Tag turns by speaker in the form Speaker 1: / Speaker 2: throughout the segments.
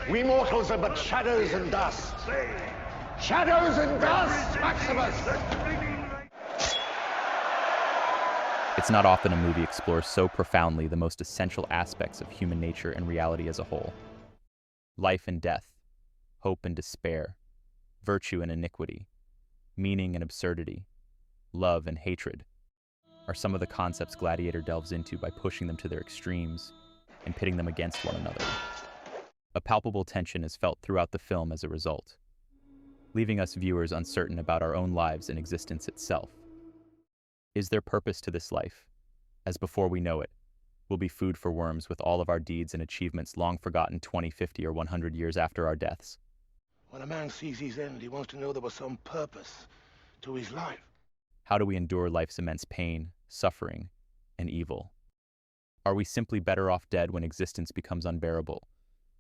Speaker 1: We mortals are but shadows and dust. Shadows and dust, Maximus!
Speaker 2: It's not often a movie explores so profoundly the most essential aspects of human nature and reality as a whole. Life and death, hope and despair, virtue and iniquity, meaning and absurdity, love and hatred are some of the concepts Gladiator delves into by pushing them to their extremes and pitting them against one another. A palpable tension is felt throughout the film as a result, leaving us viewers uncertain about our own lives and existence itself. Is there purpose to this life? As before we know it, we'll be food for worms with all of our deeds and achievements long forgotten 20, 50, or 100 years after our deaths.
Speaker 1: When a man sees his end, he wants to know there was some purpose to his life.
Speaker 2: How do we endure life's immense pain, suffering, and evil? Are we simply better off dead when existence becomes unbearable,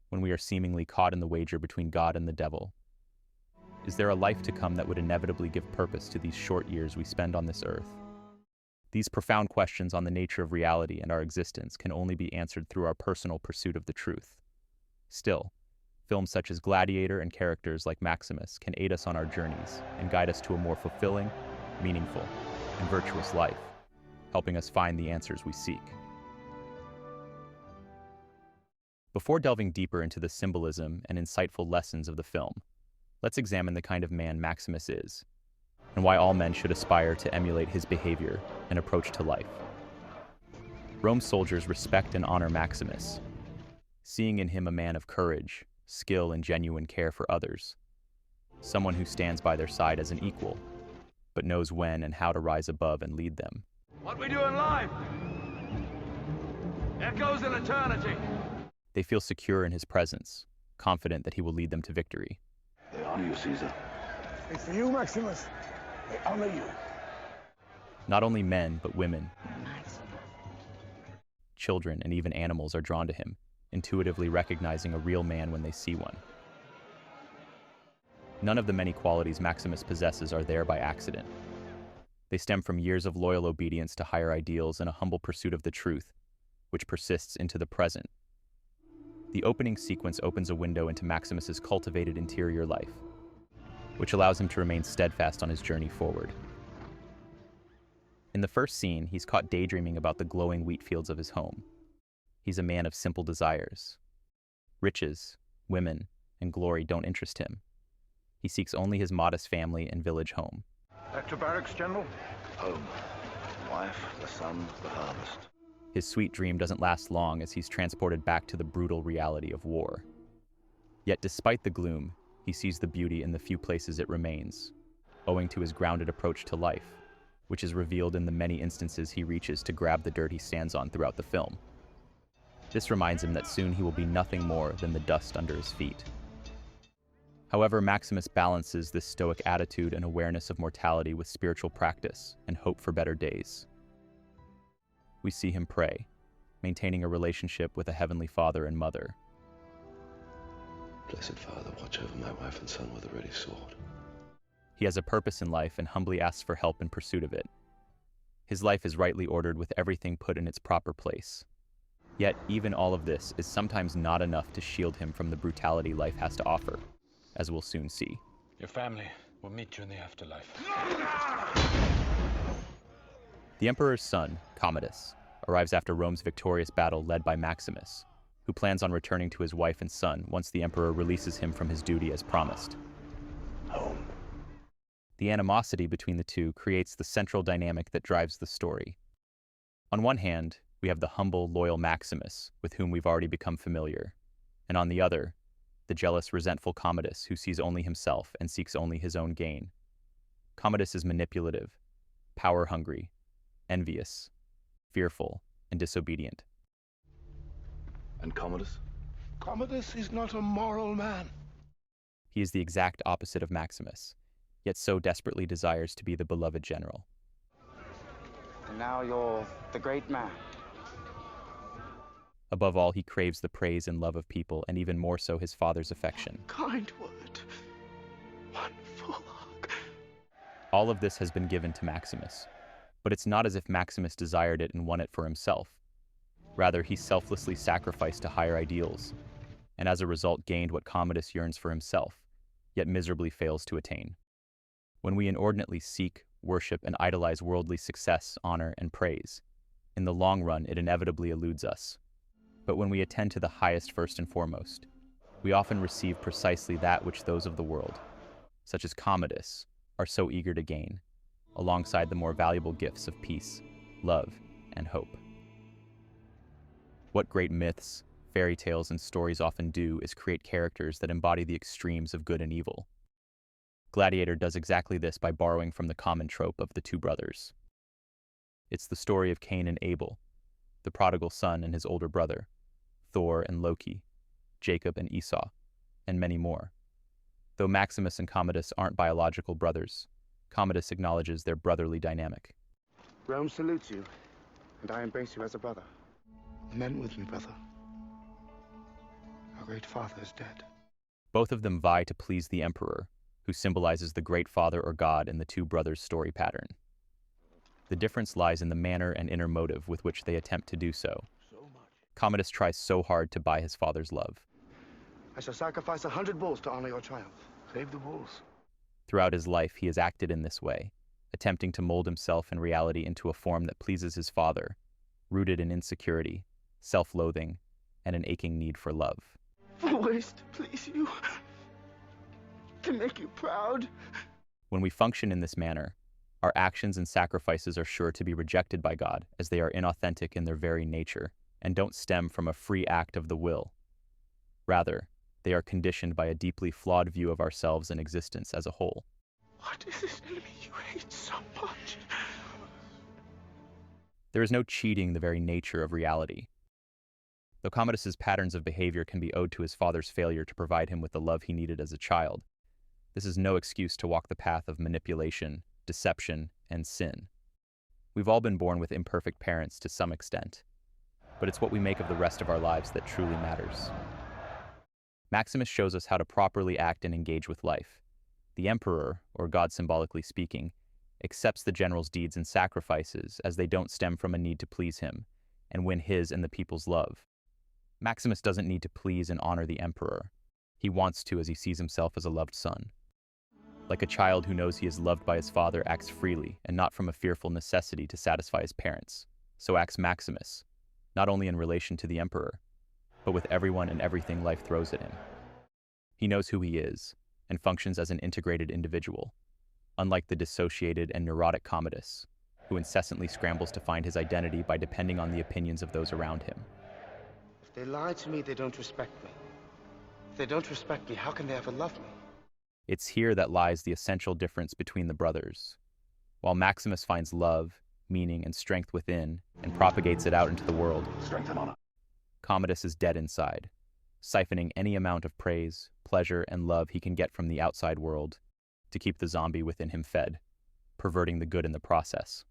Speaker 2: when we are seemingly caught in the wager between God and the devil? Is there a life to come that would inevitably give purpose to these short years we spend on this earth? These profound questions on the nature of reality and our existence can only be answered through our personal pursuit of the truth. Still, films such as Gladiator and characters like Maximus can aid us on our journeys and guide us to a more fulfilling, meaningful, and virtuous life, helping us find the answers we seek. Before delving deeper into the symbolism and insightful lessons of the film, let's examine the kind of man Maximus is, and why all men should aspire to emulate his behavior and approach to life. Rome's soldiers respect and honor Maximus, seeing in him a man of courage, skill, and genuine care for others, someone who stands by their side as an equal, but knows when and how to rise above and lead them.
Speaker 3: What we do in life echoes in eternity.
Speaker 2: They feel secure in his presence, confident that he will lead them to victory.
Speaker 1: They honor you, Caesar.
Speaker 4: It's for you, Maximus. They honor you.
Speaker 2: Not only men, but women, children, and even animals are drawn to him, intuitively recognizing a real man when they see one. None of the many qualities Maximus possesses are there by accident. They stem from years of loyal obedience to higher ideals and a humble pursuit of the truth, which persists into the present. The opening sequence opens a window into Maximus's cultivated interior life, which allows him to remain steadfast on his journey forward. In the first scene, he's caught daydreaming about the glowing wheat fields of his home. He's a man of simple desires. Riches, women, and glory don't interest him. He seeks only his modest family and village home.
Speaker 3: Back to barracks, General.
Speaker 1: Home. Wife, the son, the harvest.
Speaker 2: His sweet dream doesn't last long as he's transported back to the brutal reality of war. Yet despite the gloom, he sees the beauty in the few places it remains, owing to his grounded approach to life, which is revealed in the many instances he reaches to grab the dirt he stands on throughout the film. This reminds him that soon he will be nothing more than the dust under his feet. However, Maximus balances this stoic attitude and awareness of mortality with spiritual practice and hope for better days. We see him pray, maintaining a relationship with a heavenly father and mother.
Speaker 5: Blessed Father, watch over my wife and son with a ready sword.
Speaker 2: He has a purpose in life and humbly asks for help in pursuit of it. His life is rightly ordered with everything put in its proper place. Yet even all of this is sometimes not enough to shield him from the brutality life has to offer, as we'll soon see.
Speaker 3: Your family will meet you in the afterlife.
Speaker 2: The Emperor's son, Commodus, arrives after Rome's victorious battle led by Maximus, who plans on returning to his wife and son once the Emperor releases him from his duty as promised.
Speaker 1: Home.
Speaker 2: The animosity between the two creates the central dynamic that drives the story. On one hand, we have the humble, loyal Maximus, with whom we've already become familiar, and on the other, the jealous, resentful Commodus, who sees only himself and seeks only his own gain. Commodus is manipulative, power-hungry, envious, fearful, and disobedient.
Speaker 5: And Commodus?
Speaker 1: Commodus is not a moral man.
Speaker 2: He is the exact opposite of Maximus, yet so desperately desires to be the beloved general.
Speaker 6: And now you're the great man.
Speaker 2: Above all, he craves the praise and love of people, and even more so his father's affection.
Speaker 1: Kind word. One full hug.
Speaker 2: All of this has been given to Maximus, but it's not as if Maximus desired it and won it for himself. Rather, he selflessly sacrificed to higher ideals, and as a result gained what Commodus yearns for himself, yet miserably fails to attain. When we inordinately seek, worship, and idolize worldly success, honor, and praise, in the long run it inevitably eludes us. But when we attend to the highest first and foremost, we often receive precisely that which those of the world, such as Commodus, are so eager to gain, alongside the more valuable gifts of peace, love, and hope. What great myths, fairy tales, and stories often do is create characters that embody the extremes of good and evil. Gladiator does exactly this by borrowing from the common trope of the two brothers. It's the story of Cain and Abel, the prodigal son and his older brother, Thor and Loki, Jacob and Esau, and many more. Though Maximus and Commodus aren't biological brothers, Commodus acknowledges their brotherly dynamic.
Speaker 6: Rome salutes you, and I embrace you as a brother. Men with me, brother. Our great father is dead.
Speaker 2: Both of them vie to please the emperor, who symbolizes the great father or god in the two brothers' story pattern. The difference lies in the manner and inner motive with which they attempt to do so. Commodus tries so hard to buy his father's love.
Speaker 6: I shall sacrifice 100 bulls to honor your triumph. Save the bulls.
Speaker 2: Throughout his life, he has acted in this way, attempting to mold himself and reality into a form that pleases his father, rooted in insecurity, self-loathing, and an aching need for love.
Speaker 6: For ways to please you, to make you proud.
Speaker 2: When we function in this manner, our actions and sacrifices are sure to be rejected by God, as they are inauthentic in their very nature and don't stem from a free act of the will. Rather, they are conditioned by a deeply flawed view of ourselves and existence as a whole.
Speaker 6: What is this enemy you hate so much?
Speaker 2: There is no cheating the very nature of reality. Though Commodus's patterns of behavior can be owed to his father's failure to provide him with the love he needed as a child, this is no excuse to walk the path of manipulation, deception, and sin. We've all been born with imperfect parents to some extent, but it's what we make of the rest of our lives that truly matters. Maximus shows us how to properly act and engage with life. The emperor, or God symbolically speaking, accepts the general's deeds and sacrifices as they don't stem from a need to please him and win his and the people's love. Maximus doesn't need to please and honor the emperor. He wants to, as he sees himself as a loved son. Like a child who knows he is loved by his father acts freely and not from a fearful necessity to satisfy his parents, so acts Maximus, not only in relation to the emperor, but with everyone and everything life throws at him. He knows who he is and functions as an integrated individual, unlike the dissociated and neurotic Commodus, who incessantly scrambles to find his identity by depending on the opinions of those around him.
Speaker 6: If they lie to me, they don't respect me. If they don't respect me, how can they ever love me?
Speaker 2: It's here that lies the essential difference between the brothers. While Maximus finds love, meaning, and strength within and propagates it out into the world,
Speaker 5: Strength and honor.
Speaker 2: Commodus is dead inside, siphoning any amount of praise, pleasure, and love he can get from the outside world to keep the zombie within him fed, perverting the good in the process.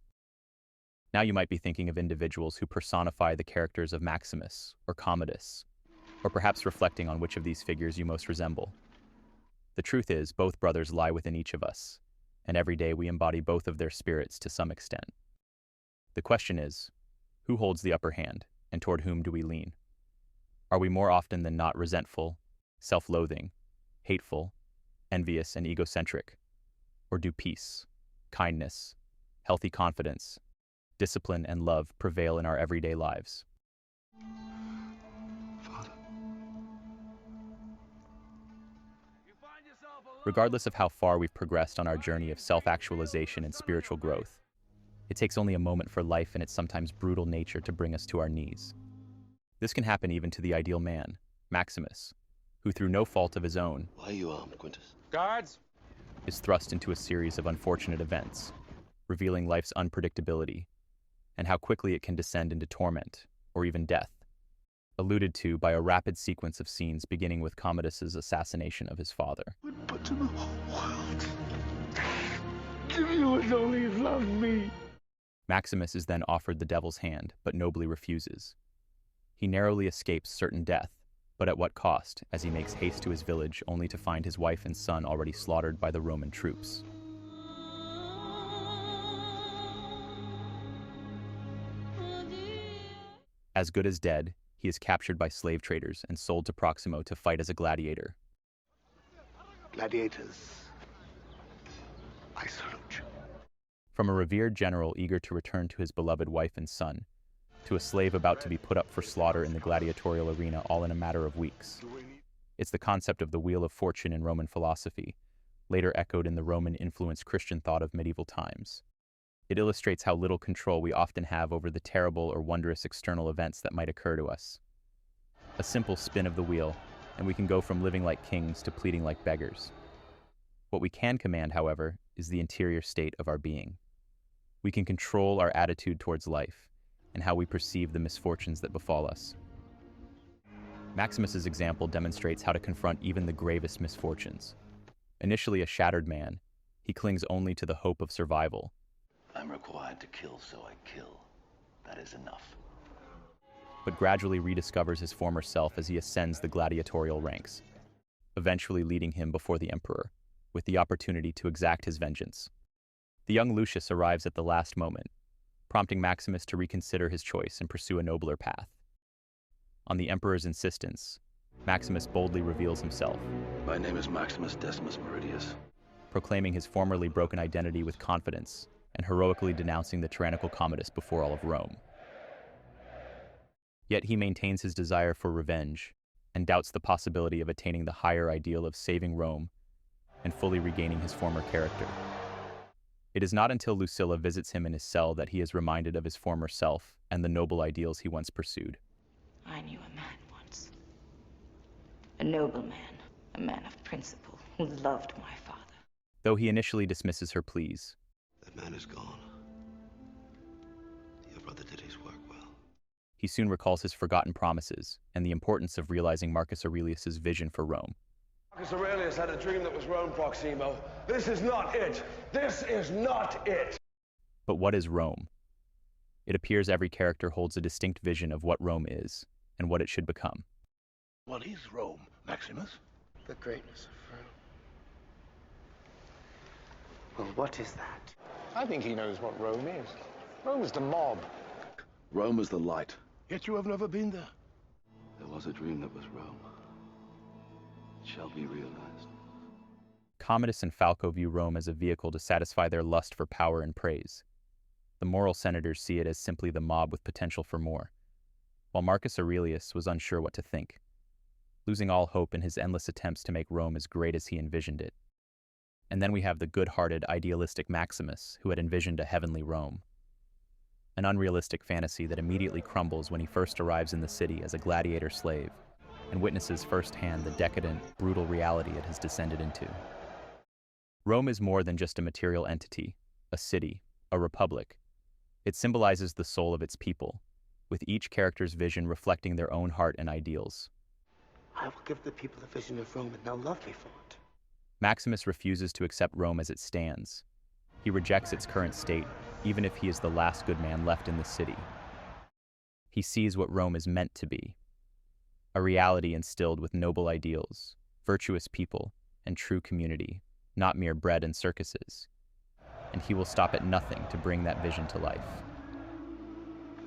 Speaker 2: Now you might be thinking of individuals who personify the characters of Maximus or Commodus, or perhaps reflecting on which of these figures you most resemble. The truth is, both brothers lie within each of us, and every day we embody both of their spirits to some extent. The question is, who holds the upper hand, and toward whom do we lean? Are we more often than not resentful, self-loathing, hateful, envious, and egocentric? Or do peace, kindness, healthy confidence, discipline, and love prevail in our everyday lives?
Speaker 6: Father.
Speaker 2: Regardless of how far we've progressed on our journey of self-actualization and spiritual growth, it takes only a moment for life and its sometimes brutal nature to bring us to our knees. This can happen even to the ideal man, Maximus, who through no fault of his own
Speaker 5: Why are you armed, Quintus?
Speaker 3: Guards!
Speaker 2: is thrust into a series of unfortunate events, revealing life's unpredictability, and how quickly it can descend into torment, or even death, alluded to by a rapid sequence of scenes beginning with Commodus's assassination of his father.
Speaker 6: But to the whole world, give you as only you've loved me.
Speaker 2: Maximus is then offered the devil's hand, but nobly refuses. He narrowly escapes certain death, but at what cost, as he makes haste to his village only to find his wife and son already slaughtered by the Roman troops. As good as dead, he he is captured by slave traders and sold to Proximo to fight as a gladiator.
Speaker 1: Gladiators, I salute you.
Speaker 2: From a revered general eager to return to his beloved wife and son, to a slave about to be put up for slaughter in the gladiatorial arena all in a matter of weeks. It's the concept of the Wheel of Fortune in Roman philosophy, later echoed in the Roman-influenced Christian thought of medieval times. It illustrates how little control we often have over the terrible or wondrous external events that might occur to us. A simple spin of the wheel, and we can go from living like kings to pleading like beggars. What we can command, however, is the interior state of our being. We can control our attitude towards life and how we perceive the misfortunes that befall us. Maximus's example demonstrates how to confront even the gravest misfortunes. Initially a shattered man, he clings only to the hope of survival.
Speaker 5: I'm required to kill, so I kill. That is enough.
Speaker 2: But gradually rediscovers his former self as he ascends the gladiatorial ranks, eventually leading him before the emperor, with the opportunity to exact his vengeance. The young Lucius arrives at the last moment, prompting Maximus to reconsider his choice and pursue a nobler path. On the emperor's insistence, Maximus boldly reveals himself,
Speaker 5: My name is Maximus Decimus Meridius.
Speaker 2: proclaiming his formerly broken identity with confidence and heroically denouncing the tyrannical Commodus before all of Rome. Yet he maintains his desire for revenge and doubts the possibility of attaining the higher ideal of saving Rome and fully regaining his former character. It is not until Lucilla visits him in his cell that he is reminded of his former self and the noble ideals he once pursued.
Speaker 7: I knew a man once. A noble man, a man of principle, who loved my father.
Speaker 2: Though he initially dismisses her pleas,
Speaker 5: That man is gone. Your brother did his work well.
Speaker 2: he soon recalls his forgotten promises and the importance of realizing Marcus Aurelius's vision for Rome.
Speaker 4: Marcus Aurelius had a dream that was Rome, Proximo. This is not it. This is not it.
Speaker 2: But what is Rome? It appears every character holds a distinct vision of what Rome is and what it should become.
Speaker 1: What is Rome, Maximus?
Speaker 6: The greatness of Rome. Well, what is that?
Speaker 1: I think he knows what Rome is. Rome is the mob.
Speaker 5: Rome is the light.
Speaker 1: Yet you have never been there.
Speaker 5: There was a dream that was Rome. It shall be realized.
Speaker 2: Commodus and Falco view Rome as a vehicle to satisfy their lust for power and praise. The moral senators see it as simply the mob with potential for more, while Marcus Aurelius was unsure what to think, losing all hope in his endless attempts to make Rome as great as he envisioned it. And then we have the good-hearted, idealistic Maximus, who had envisioned a heavenly Rome. An unrealistic fantasy that immediately crumbles when he first arrives in the city as a gladiator slave and witnesses firsthand the decadent, brutal reality it has descended into. Rome is more than just a material entity, a city, a republic. It symbolizes the soul of its people, with each character's vision reflecting their own heart and ideals.
Speaker 6: I will give the people a vision of Rome, and they'll love me for it.
Speaker 2: Maximus refuses to accept Rome as it stands. He rejects its current state, even if he is the last good man left in the city. He sees what Rome is meant to be, a reality instilled with noble ideals, virtuous people, and true community, not mere bread and circuses. And he will stop at nothing to bring that vision to life.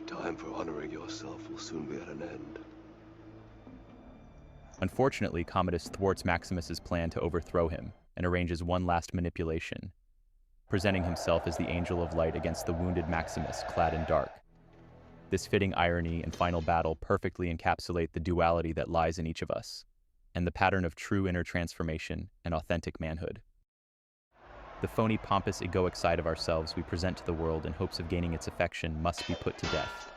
Speaker 5: Time for honoring yourself will soon be at an end.
Speaker 2: Unfortunately, Commodus thwarts Maximus's plan to overthrow him and arranges one last manipulation, presenting himself as the angel of light against the wounded Maximus clad in dark. This fitting irony and final battle perfectly encapsulate the duality that lies in each of us, and the pattern of true inner transformation and authentic manhood. The phony, pompous, egoic side of ourselves we present to the world in hopes of gaining its affection must be put to death.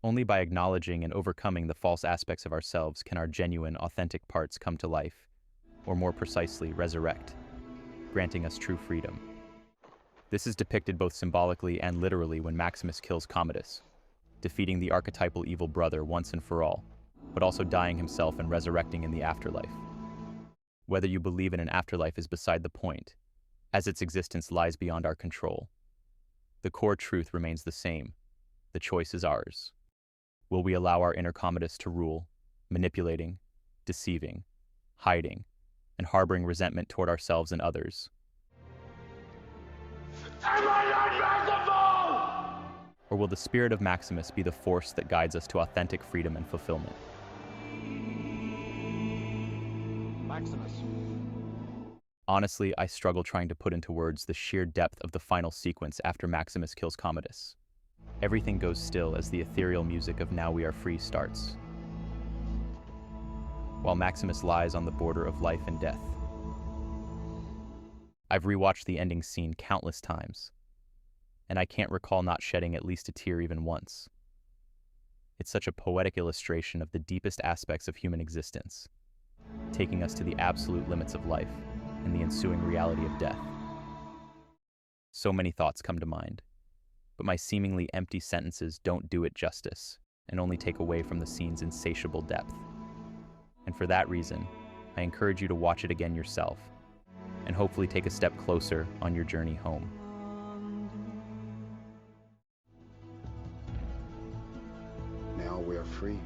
Speaker 2: Only by acknowledging and overcoming the false aspects of ourselves can our genuine, authentic parts come to life, or more precisely, resurrect, granting us true freedom. This is depicted both symbolically and literally when Maximus kills Commodus, defeating the archetypal evil brother once and for all, but also dying himself and resurrecting in the afterlife. Whether you believe in an afterlife is beside the point, as its existence lies beyond our control. The core truth remains the same. The choice is ours. Will we allow our inner Commodus to rule, manipulating, deceiving, hiding, and harboring resentment toward ourselves and others?
Speaker 4: Am I not merciful?
Speaker 2: Or will the spirit of Maximus be the force that guides us to authentic freedom and fulfillment?
Speaker 1: Maximus.
Speaker 2: Honestly, I struggle trying to put into words the sheer depth of the final sequence after Maximus kills Commodus. Everything goes still as the ethereal music of Now We Are Free starts, while Maximus lies on the border of life and death. I've rewatched the ending scene countless times, and I can't recall not shedding at least a tear even once. It's such a poetic illustration of the deepest aspects of human existence, taking us to the absolute limits of life and the ensuing reality of death. So many thoughts come to mind, but my seemingly empty sentences don't do it justice and only take away from the scene's insatiable depth. And for that reason, I encourage you to watch it again yourself and hopefully take a step closer on your journey home.
Speaker 8: Now we are free.